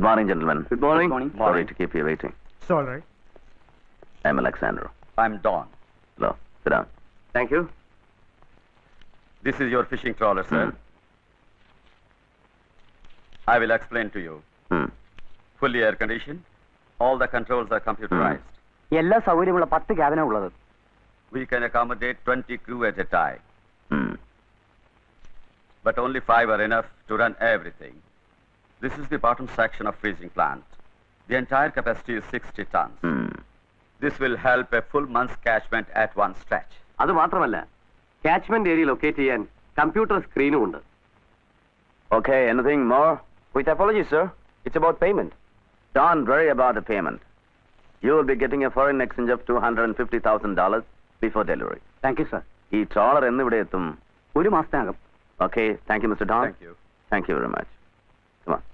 Good morning, gentlemen. Good morning. Good morning. Sorry to keep you waiting. It's all right. I'm Alexander. I'm Don. Hello. Sit down. Thank you. This is your fishing trawler, sir. I will explain to you. Fully air conditioned. All the controls are computerized. എല്ലാ സൗകര്യമുള്ള 10 ക്യാബിനാ ഉള്ളത്. We can accommodate 20 crew at a time. But only 5 are enough to run everything. This is the bottom section of freezing plant. The entire capacity is 60 tons. This will help a full month's catchment at one stretch. അത് മാത്രമല്ല catchment area locate ചെയ്യാൻ computer സ്ക്രീനും ഉണ്ട്. Okay, anything more? With apologies, sir. It's about payment. Don't worry about the payment. You will be getting a foreign exchange of $250,000 before delivery. Thank you, sir. ഈ trawler എന്നിവിടെ എത്തും? ഒരു മാസത്തിനകം. Okay, thank you, Mr. Don. Thank you. Thank you very much. Come on.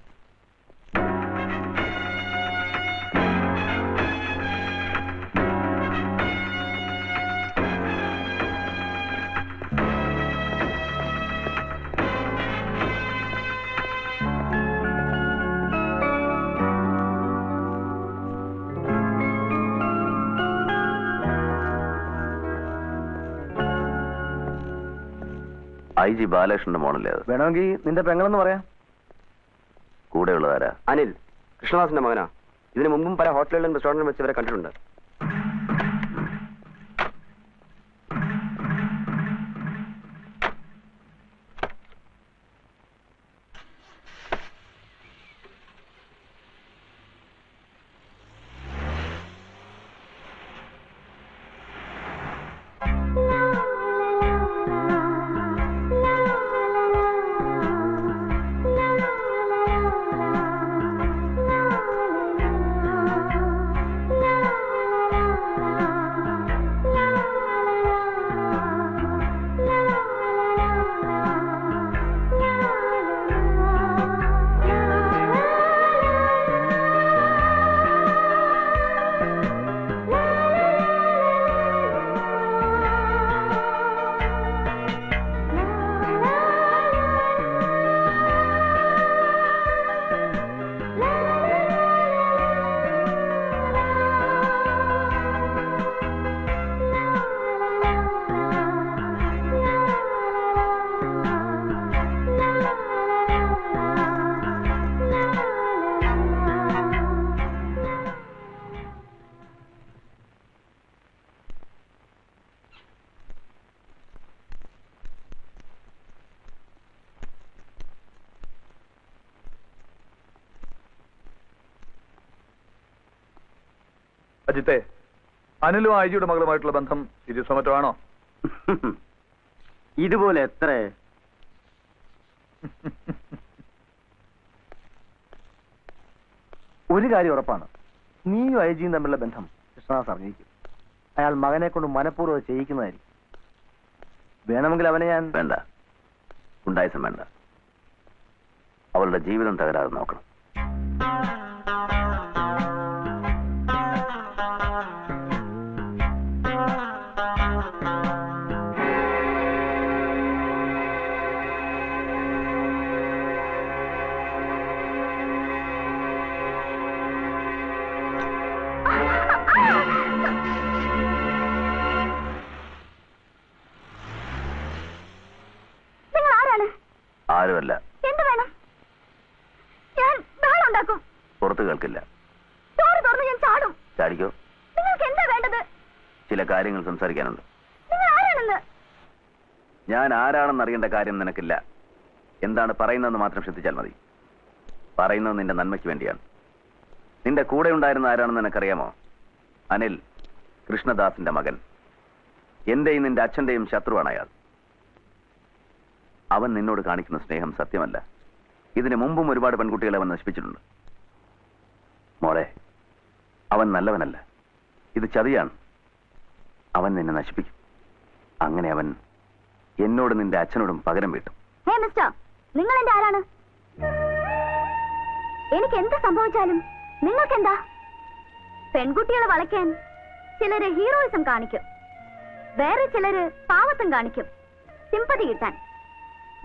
IG ബാലകൃഷ്ണന്റെ മോണല്ലേ അത്? വേണമെങ്കിൽ നിന്റെ പെങ്ങളെന്ന് പറയാം. കൂടെയുള്ളതാരാ? അനിൽ, കൃഷ്ണദാസിന്റെ മകനാ. ഇതിനു മുമ്പും പല ഹോട്ടലുകളിലും റെസ്റ്റോറന്റിലും വെച്ച് ഇവരെ കണ്ടിട്ടുണ്ട്. അജിത്തെ, അനിലും ഐജിയുടെ മകളുമായിട്ടുള്ള ബന്ധം സീരിയസോ മറ്റോ ആണോ? ഇതുപോലെ എത്ര? ഒരു കാര്യം ഉറപ്പാണ്, നീയും ഐജിയും തമ്മിലുള്ള ബന്ധം കൃഷ്ണദാസ് അറിഞ്ഞിരിക്കും. അയാൾ മകനെ കൊണ്ട് മനഃപൂർവ്വം ചെയ്യിക്കുന്നതായിരിക്കും. വേണമെങ്കിൽ അവനെ ഞാൻ... വേണ്ട, ഉണ്ടായസം വേണ്ട. അവളുടെ ജീവിതം തകരാതെ നോക്കണം. ആരുമല്ല. എന്ത് വേണം? ഞാൻ ബഹളം ഉണ്ടാക്കും. പുറത്ത് കേൾക്കില്ല. ഡോറ് തുറന്ന് ഞാൻ ചാടും. ചാടിക്കോ. നിങ്ങൾക്ക് എന്താ വേണ്ടത്? ചില കാര്യങ്ങൾ സംസാരിക്കാനുണ്ട്. നിങ്ങൾ ആരാണെന്ന്? ഞാൻ ആരാണെന്ന് അറിയേണ്ട കാര്യം നിനക്കില്ല. എന്താണ് പറയുന്നതെന്ന് മാത്രം ശ്രദ്ധിച്ചാൽ മതി. പറയുന്നത് നിന്റെ നന്മയ്ക്ക് വേണ്ടിയാണ്. നിന്റെ കൂടെ ഉണ്ടായിരുന്ന ആരാണെന്ന് നിനക്കറിയാമോ? അനിൽ, കൃഷ്ണദാസിന്റെ മകൻ. എന്റെയും നിന്റെ അച്ഛന്റെയും ശത്രുവാണ് അയാൾ. അവൻ നിന്നോട് കാണിക്കുന്ന സ്നേഹം സത്യമല്ല. ഇതിനു മുമ്പും ഒരുപാട് പെൺകുട്ടികളെ അവൻ നശിപ്പിച്ചിട്ടുണ്ട്. മോളെ, അവൻ നല്ലവനല്ല. ഇത് ചതിയാണ്. അവൻ നിന്നെ നശിപ്പിക്കും. അങ്ങനെ അവൻ എന്നോട് നിന്റെ അച്ഛനോടും പകരം വീട്ടും. ഹേ മിസ്റ്റർ, നിങ്ങൾ എന്റെ ആരാണ്? എനിക്ക് എന്ത് സംഭവിച്ചാലും നിങ്ങൾക്കെന്താ? പെൺകുട്ടികളെ വളയ്ക്കാൻ ചിലര് ഹീറോയിസം കാണിക്കും, വേറെ ചിലര് പാവത്തം കാണിക്കും, സിമ്പതി കിട്ടാൻ.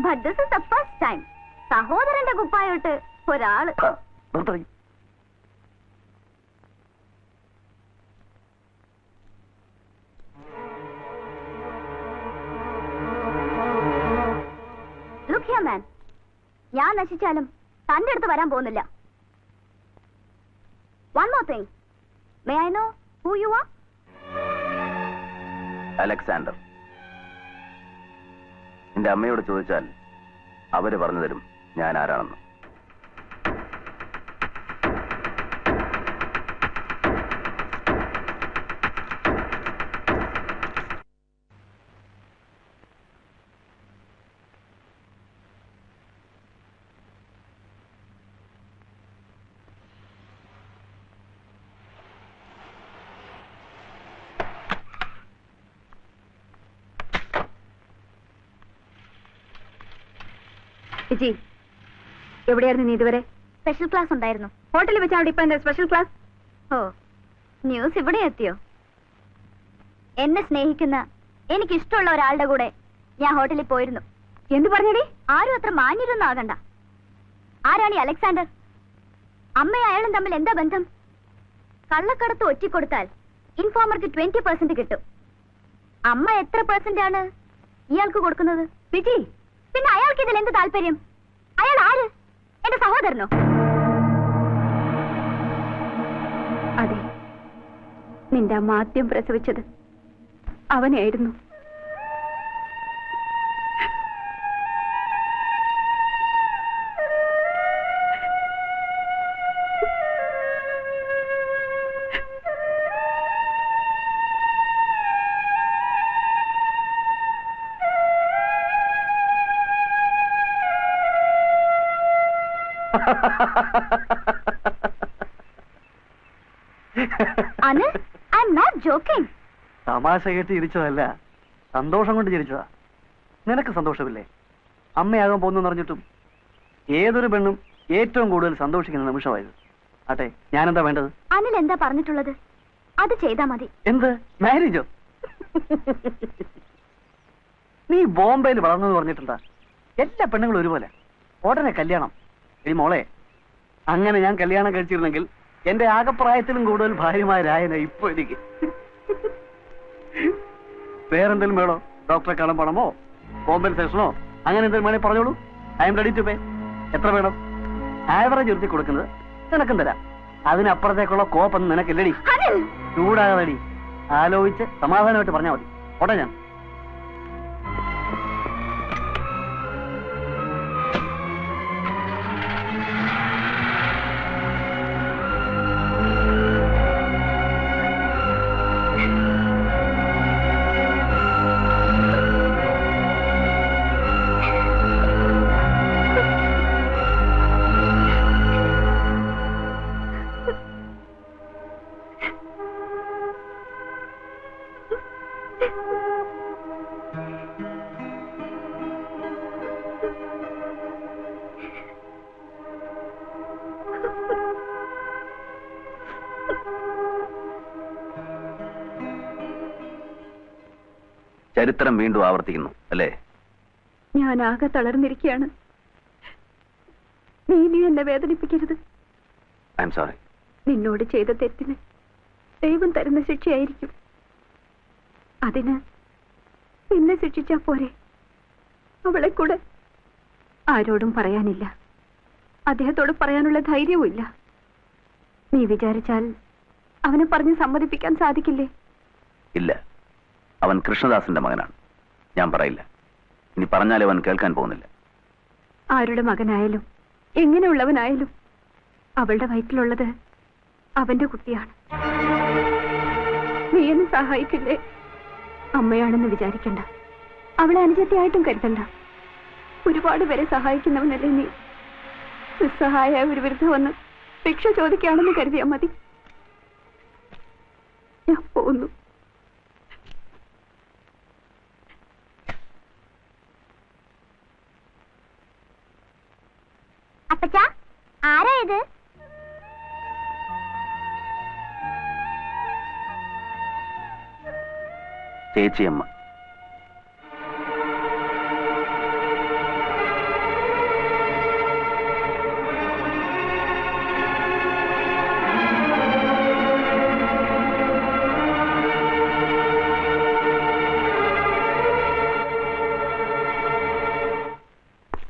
But this is the first time സഹോദരന്റെ കുപ്പായോട്ട് ഒരാള്. Look here, man. ഞാൻ നശിച്ചാലും തന്റെ അടുത്ത് വരാൻ പോകുന്നില്ല. One more thing. May I know who you are? Alexander. നിന്റെ അമ്മയോട് ചോദിച്ചാൽ അവര് പറഞ്ഞു തരും ഞാൻ ആരാണെന്ന്. വിജി, എവിടെയായിരുന്നു നീ ഇതുവരെ? സ്പെഷ്യൽ ക്ലാസ് ഉണ്ടായിരുന്നു. ഹോട്ടലിൽ വെച്ചാണ് ഇപ്പൊ എന്താ സ്പെഷ്യൽ ക്ലാസ്? ഓ, ന്യൂസ് ഇവിടെ എത്തിയോ? എന്നെ സ്നേഹിക്കുന്ന എനിക്കിഷ്ടമുള്ള ഒരാളുടെ കൂടെ ഞാൻ ഹോട്ടലിൽ പോയിരുന്നു. എന്ത് പറഞ്ഞടി? ആരും അത്ര മാന്യരൊന്നും ആകണ്ട. ആരാണ് ഈ അലക്സാണ്ടർ? അമ്മയും അയാളും തമ്മിൽ എന്താ ബന്ധം? കള്ളക്കടത്ത് ഒറ്റിക്കൊടുത്താൽ ഇൻഫോമർക്ക് 20% കിട്ടും. അമ്മ എത്ര % ആണ് ഇയാൾക്ക് കൊടുക്കുന്നത്? വിജി, പിന്നെ അയാൾക്ക് ഇതിൽ എന്ത് താല്പര്യം? അയാൾ ആര്? എന്റെ സഹോദരനോ? അതെ, നിന്റെ അമ്മ ആദ്യം പ്രസവിച്ചത് അവനായിരുന്നു. Anil, I'm not joking. തമാശ കേട്ട് ചിരിച്ചതല്ല, സന്തോഷം കൊണ്ട് ചിരിച്ചതാ. നിനക്ക് സന്തോഷമില്ലേ? അമ്മയാകാൻ പോകുന്നു പറഞ്ഞിട്ടും ഏതൊരു പെണ്ണും ഏറ്റവും കൂടുതൽ സന്തോഷിക്കുന്ന നിമിഷമായത്. ആട്ടെ, ഞാനെന്താ വേണ്ടത്? അനിൽ എന്താ പറഞ്ഞിട്ടുള്ളത് അത് ചെയ്താ മതി. എന്ത് മാരേജോ? നീ ബോംബെയിൽ വളർന്നെന്ന് പറഞ്ഞിട്ടുണ്ടാ? എല്ലാ പെണ്ണുങ്ങളും ഒരുപോലെ. ഉടനെ കല്യാണം. ഈ മോളെ, അങ്ങനെ ഞാൻ കല്യാണം കഴിച്ചിരുന്നെങ്കിൽ എന്റെ ആകപ്രായത്തിലും കൂടുതൽ ഭാര്യമാരായന ഇപ്പൊ എനിക്ക്. വേറെന്തെങ്കിലും വേണോ? ഡോക്ടറെ കാണാൻ പണമോ, കോമ്പൻസേഷനോ, അങ്ങനെ എന്തെങ്കിലും വേണേ പറഞ്ഞോളൂ. I am ready to pay. എത്ര വേണം? ആവറേജ് ഉയർത്തി കൊടുക്കുന്നത് നിനക്കും തരാം. അതിനപ്പുറത്തേക്കുള്ള കോപ്പൊന്നും നിനക്കില്ലടി. ചൂടാകാതടി. ആലോചിച്ച് സമാധാനമായിട്ട് പറഞ്ഞാൽ മതി. ഓട്ടെ ഞാൻ. ചരിത്രം വീണ്ടും ആവർത്തിക്കുന്നു അല്ലേ? ഞാൻ ആകെ തളർന്നിരിക്കുകയാണ്. നീ എന്നെ വേദനിപ്പിക്കരുത്. I am sorry. നിന്നോട് ചെയ്ത തെറ്റിന് ദൈവം തരുന്ന ശിക്ഷയായിരിക്കും. അതിന് നിന്നെ ശിക്ഷിച്ചാ പോരെ? അവളെ കൂടെ ആരോടും പറയാനില്ല. അദ്ദേഹത്തോട് പറയാനുള്ള ധൈര്യവും ഇല്ല. നീ വിചാരിച്ചാൽ അവനെ പറഞ്ഞ് സമ്മതിപ്പിക്കാൻ സാധിക്കില്ലേ? ഇല്ല, അവൻ കൃഷ്ണദാസിന്റെ മകനാണ്. ഞാൻ പറയില്ല. ഇനി പറഞ്ഞാലും അവൻ കേൾക്കാൻ പോകുന്നില്ല. ആരുടെ മകനായാലും എങ്ങനെയുള്ളവനായാലും അവളുടെ വയറ്റിലുള്ളത് അവന്റെ കുട്ടിയാണ്. നീ എന്നെ സഹായിക്കില്ലേ? അമ്മയാണെന്ന് വിചാരിക്കണ്ട. അവളെ അനുജത്തിയായിട്ടും കരുതണ്ട. ഒരുപാട് പേരെ സഹായിക്കുന്നവനല്ലേ നീ. നിസ്സഹായ ഒരു വിരുദ്ധ വന്ന് ഭിക്ഷ ചോദിക്കുകയാണെന്ന് കരുതിയാൽ മതി. ഞാൻ പോകുന്നു. അപ്പച്ചാ, ആരാ ഇത്? ചേച്ചിയമ്മ.